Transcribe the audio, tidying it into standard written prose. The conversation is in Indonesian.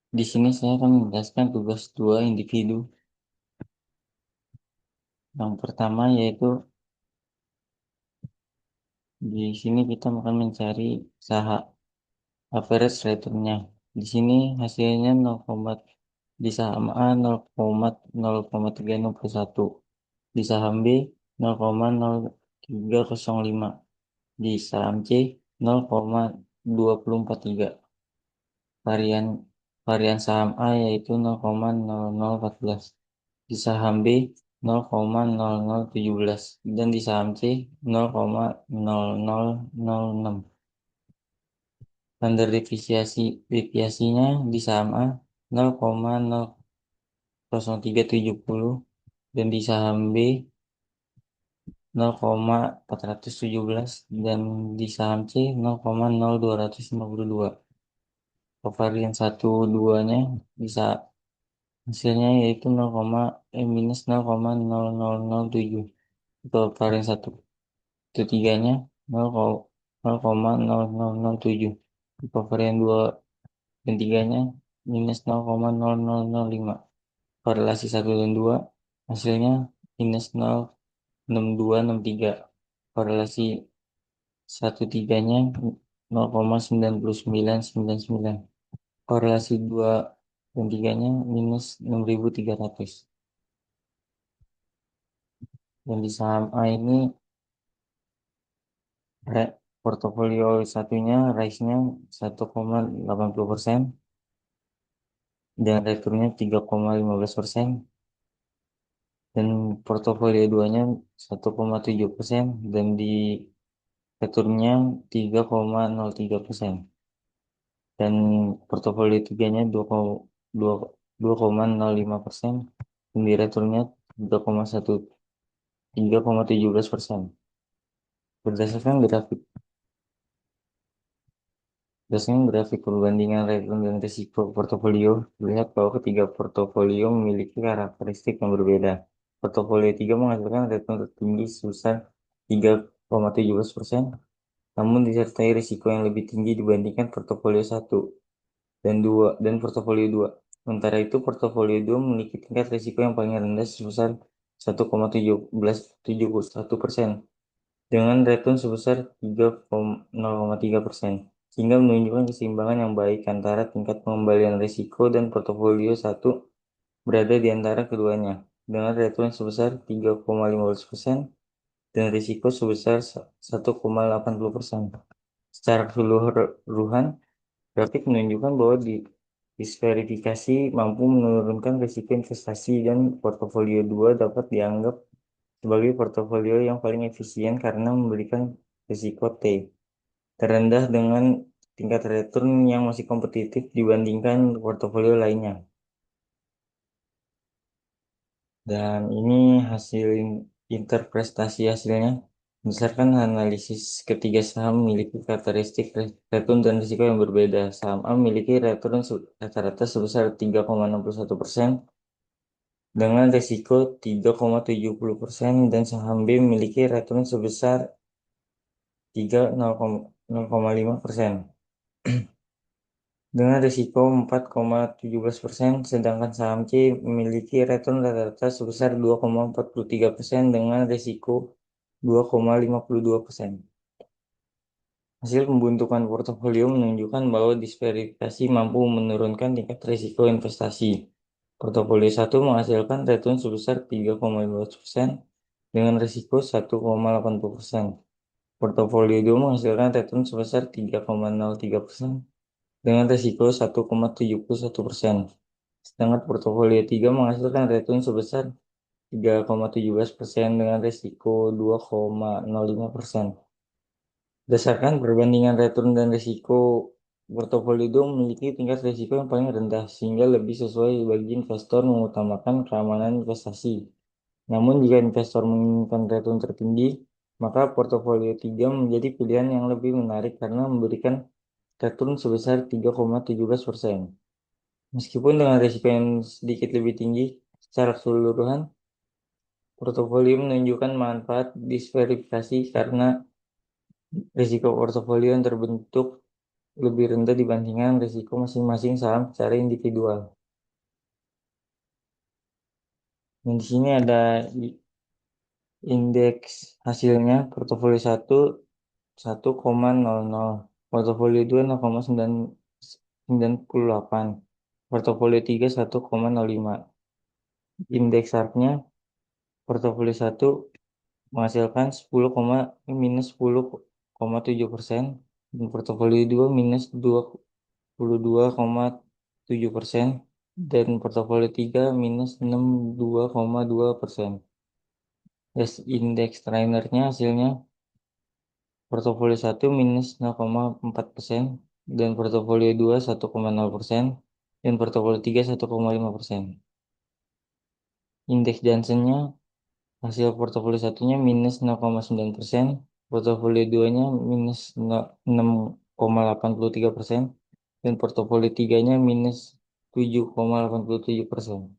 Di sini saya akan menjelaskan tugas dua individu. Yang pertama yaitu di sini kita akan mencari saham average return-nya. Di sini hasilnya 0, di saham A 0,0361, di saham B 0,0305, di saham C 0,2043. Varian varian saham A yaitu 0,0014, di saham B 0,0017, dan di saham C 0,0006. Standar deviasinya di saham A 0,00370, dan di saham B 0,417, dan di saham C 0,0252. Varian 1 2-nya bisa hasilnya yaitu minus 0,0007. Untuk varian 1 3-nya 0,0007. Untuk varian 2 dan 3-nya minus 0,0005. Korelasi 1 dan 2 hasilnya minus 0,6263. Korelasi 1 3-nya 0,99999. Korelasi 2 dan 3-nya minus 6300. Dan di saham A ini portofolio satunya rise-nya 1,80%, dan returnnya 3,15%, dan portofolio 2-nya 1,7%, dan di returnnya 3,03%, dan portofolio 3-nya 2,05%, dan di returnnya 3,17%. Berdasarkan grafik Berdasarkan grafik perbandingan return dan risiko portofolio, terlihat bahwa ketiga portofolio memiliki karakteristik yang berbeda. Portofolio 3 menghasilkan return tertinggi sebesar 3,17%, namun disertai risiko yang lebih tinggi dibandingkan portofolio 1 dan 2 dan portofolio 2. Sementara itu, portofolio 2 memiliki tingkat risiko yang paling rendah sebesar 1,71% dengan return sebesar 3,03%, sehingga menunjukkan keseimbangan yang baik antara tingkat pengembalian risiko, dan portofolio 1 berada di antara keduanya dengan return sebesar 3,15% dan risiko sebesar 1,80%. Secara keseluruhan, grafik menunjukkan bahwa disverifikasi mampu menurunkan risiko investasi, dan portofolio 2 dapat dianggap sebagai portofolio yang paling efisien karena memberikan risiko T terendah dengan tingkat return yang masih kompetitif dibandingkan portofolio lainnya. Dan ini hasil interpretasi hasilnya. Berdasarkan analisis, ketiga saham memiliki karakteristik return dan risiko yang berbeda. Saham A memiliki return rata-rata sebesar 3,61% dengan risiko 3,70%, dan saham B memiliki return sebesar 0,5% dengan risiko 4,17%, sedangkan saham C memiliki return rata-rata sebesar 2,43% dengan risiko 2,52%. Hasil pembentukan portofolio menunjukkan bahwa diversifikasi mampu menurunkan tingkat risiko investasi. Portofolio 1 menghasilkan return sebesar 3,15% dengan risiko 1,80%. Portofolio 2 menghasilkan return sebesar 3,03% dengan risiko 1,71%. Sedangkan portofolio 3 menghasilkan return sebesar 3,17% dengan risiko 2,05%. Berdasarkan perbandingan return dan risiko, portofolio 2 memiliki tingkat risiko yang paling rendah, sehingga lebih sesuai bagi investor mengutamakan keamanan investasi. Namun jika investor menginginkan return tertinggi, maka portofolio 3 menjadi pilihan yang lebih menarik karena memberikan return sebesar 3,17%. Meskipun dengan risiko yang sedikit lebih tinggi, secara keseluruhan, portofolio menunjukkan manfaat diversifikasi karena risiko portofolio yang terbentuk lebih rendah dibandingkan risiko masing-masing saham secara individual. Dan di sini ada indeks hasilnya portofolio 1,00, portofolio 2 0,98, portofolio 3 1,05. Indeks Sharpe-nya portofolio 1 menghasilkan 10,7%, dan portofolio 2 minus 22,7%, dan portofolio 3 minus 62,2%. Yes, indeks trainernya hasilnya portofolio 1 minus 0,4%, dan portofolio 2 1,0%, dan portofolio 3 1,5%. Indeks Johnson-nya hasil portofolio satunya minus 0,9%, portofolio 2-nya minus 6,83%, dan portofolio 3-nya minus 7,87%.